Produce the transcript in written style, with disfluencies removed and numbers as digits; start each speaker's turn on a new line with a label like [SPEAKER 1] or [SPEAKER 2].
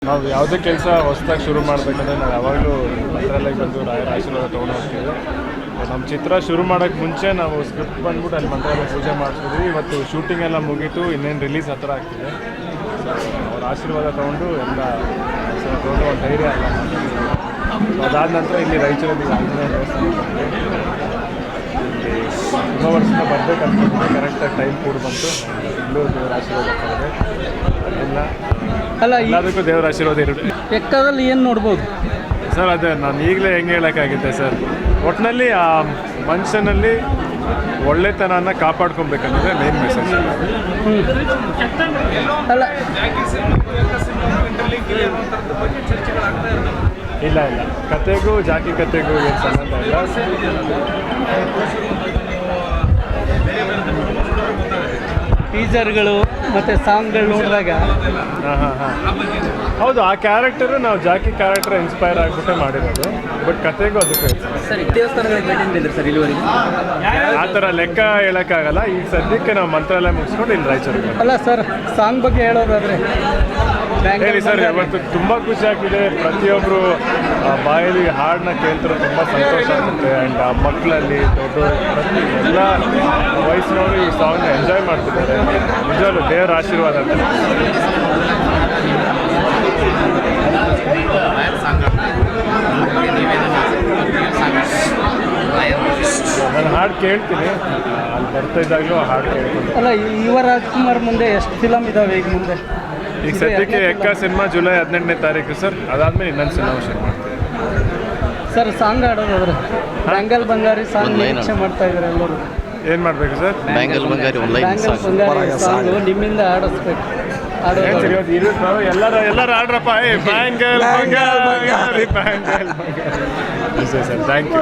[SPEAKER 1] ನಾವು ಯಾವುದೇ ಕೆಲಸ ಹೊಸದಾಗಿ ಶುರು ಮಾಡಬೇಕಂದ್ರೆ ನಾವು ಯಾವಾಗಲೂ ಮಂತ್ರಾಲಯಕ್ಕೆ ಬಂದು ರಾಯರ ಆಶೀರ್ವಾದ ತೊಗೊಂಡು ಹೋಗ್ತೀವಿ. ನಮ್ಮ ಚಿತ್ರ ಶುರು ಮಾಡೋಕ್ಕೆ ಮುಂಚೆ ನಾವು ಸ್ಕ್ರಿಪ್ಟ್ ಬಂದ್ಬಿಟ್ಟು ಅಲ್ಲಿ ಮಂತ್ರಾಲಯ ಪೂಜೆ ಮಾಡಿಸಿದ್ವಿ. ಇವತ್ತು ಶೂಟಿಂಗ್ ಎಲ್ಲ ಮುಗೀತು, ಇನ್ನೇನು ರಿಲೀಸ್ ಹತ್ರ ಆಗ್ತಿದೆ. ಅವ್ರ ಆಶೀರ್ವಾದ ತೊಗೊಂಡು ಎಲ್ಲ ತೊಗೊಂಡು ಒಂದು ಧೈರ್ಯ ಅಲ್ಲ. ಅದಾದ ನಂತರ ಇಲ್ಲಿ ರಾಯಚೂರಲ್ಲಿ ಆಂಜನೇಯ ದೇವಸ್ಥಾನ ಇಲ್ಲಿ ತುಂಬ ವರ್ಷದಿಂದ ಬರಬೇಕಂತ ಕರೆಕ್ಟಾಗಿ ಟೈಮ್ ಕೂಡ ಬಂತು. ಇಲ್ಲೂ ದೇವರ ಆಶೀರ್ವಾದ ಪಡೆದೆ. ಎಲ್ಲ ಎಲ್ಲದಕ್ಕೂ ದೇವರ ಆಶೀರ್ವಾದ ಇರುತ್ತೆ.
[SPEAKER 2] ಎಕ್ಕದಲ್ಲಿ ಏನು ನೋಡ್ಬೋದು
[SPEAKER 1] ಸರ್? ಅದೇ ನಾನು ಈಗಲೇ ಹೆಂಗೆ ಹೇಳೋಕ್ಕಾಗುತ್ತೆ ಸರ್. ಒಟ್ಟಿನಲ್ಲಿ ಆ ಮನುಷ್ಯನಲ್ಲಿ ಒಳ್ಳೆತನನ ಕಾಪಾಡ್ಕೊಬೇಕನ್ನೋದೇ ಮೇನ್ ಮೆಸೇಜ್.
[SPEAKER 2] ಅಲ್ಲ
[SPEAKER 1] ಇಲ್ಲ ಕತೆಗೂ ಜಾಕಿ ಕತೆಗೂ ಏನು ಸಂಬಂಧ ಇಲ್ಲ.
[SPEAKER 2] ಟೀಸರ್ಗಳು ಮತ್ತು ಸಾಂಗ್ಗಳು ನೋಡಿದಾಗ
[SPEAKER 1] ಹೌದು, ಆ ಕ್ಯಾರೆಕ್ಟರು ನಾವು ಜಾಕಿ ಕ್ಯಾರೆಕ್ಟರ್ ಇನ್ಸ್ಪೈರ್ ಆಗಿಬಿಟ್ಟೆ ಮಾಡಿರೋದು. ಬಟ್ ಕತೆಗೂ ಅದಕ್ಕೂ
[SPEAKER 2] ಸರ್ ದೇವಸ್ಥಾನಗಳಿಗೆ ಭೇಟಿ ನೀಡಿದ್ರು ಸರ್ ಇಲ್ಲಿವರೆಗೆ?
[SPEAKER 1] ಆ ಥರ ಲೆಕ್ಕ ಹೇಳೋಕ್ಕಾಗಲ್ಲ. ಈಗ ಸದ್ಯಕ್ಕೆ ನಾವು ಮಂತ್ರಾಲಯ ಮುಗಿಸ್ಕೊಂಡು ಇಲ್ಲಿ ರಾಯಚೂರಿಗೆ.
[SPEAKER 2] ಅಲ್ಲ ಸರ್, ಸಾಂಗ್ ಬಗ್ಗೆ ಹೇಳೋದಾದರೆ
[SPEAKER 1] ಹೇಳಿ ಸರ್. ಇವತ್ತು ತುಂಬ ಖುಷಿ ಆಗ್ತಿದೆ. ಪ್ರತಿಯೊಬ್ಬರು ಬಾಯಲ್ಲಿ ಹಾಡನ್ನ ಕೇಳ್ತಾರೆ, ತುಂಬ ಸಂತೋಷ ಆಗುತ್ತೆ. ಆ್ಯಂಡ್ ಆ ಮಕ್ಕಳಲ್ಲಿ ದೊಡ್ಡವರು ಎಲ್ಲ ವಯಸ್ಸಿನವರು ಈ ಸಾಂಗ್ನ ಎಂಜಾಯ್ ಮಾಡ್ತಿದ್ದಾರೆ. ನಿಜವಾಗ್ಲೂ ದೇವರ ಆಶೀರ್ವಾದ ಅಂತ. ನಾನು ಹಾಡು ಕೇಳ್ತೀನಿ, ಅಲ್ಲಿ ಬರ್ತಾ ಇದ್ದಾಗಲೂ ಹಾಡು ಕೇಳ್ತೀನಿ.
[SPEAKER 2] ಅಲ್ಲ, ಯುವ ರಾಜ್ಕುಮಾರ್ ಮುಂದೆ ಎಷ್ಟು ಫಿಲಮ್ ಇದಾವೆ ಈಗ ಮುಂದೆ?
[SPEAKER 1] ಈಗ ಸದ್ಯಕ್ಕೆ ಎಕ್ಕ ಸಿನಿಮಾ ಜುಲೈ 18ನೇ ತಾರೀಕು ಸರ್. ಅದಾದಮೇಲೆ ಇನ್ನೊಂದು ಸಿನಿಮಾ ಶುರು ಮಾಡ್ತೀವಿ
[SPEAKER 2] ಸರ್. ಸಾಂಗ್ ಆಡೋದಾದ್ರೆ ಬ್ಯಾಂಗಲ್ ಬಂಗಾರಿ ಸಾಂಗ್ ನಿರೀಕ್ಷೆ ಮಾಡ್ತಾ ಇದ್ದಾರೆ ಎಲ್ಲರೂ.
[SPEAKER 1] ಏನು ಮಾಡಬೇಕು ಸರ್?
[SPEAKER 3] ಬ್ಯಾಂಗಲ್ ಬಂಗಾರಿ
[SPEAKER 2] ಸಾಂಗು ನಿಮ್ಮಿಂದ ಆಡಿಸ್ಬೇಕು.
[SPEAKER 1] ಎಲ್ಲರೂ ಆಡ್ರಪ್ಪ. ಬ್ಯಾಂಗಲ್ ಬಂಗಾರಿ ಬ್ಯಾಂಗಲ್ ಬಂಗಾರಿ. Sir, thank you.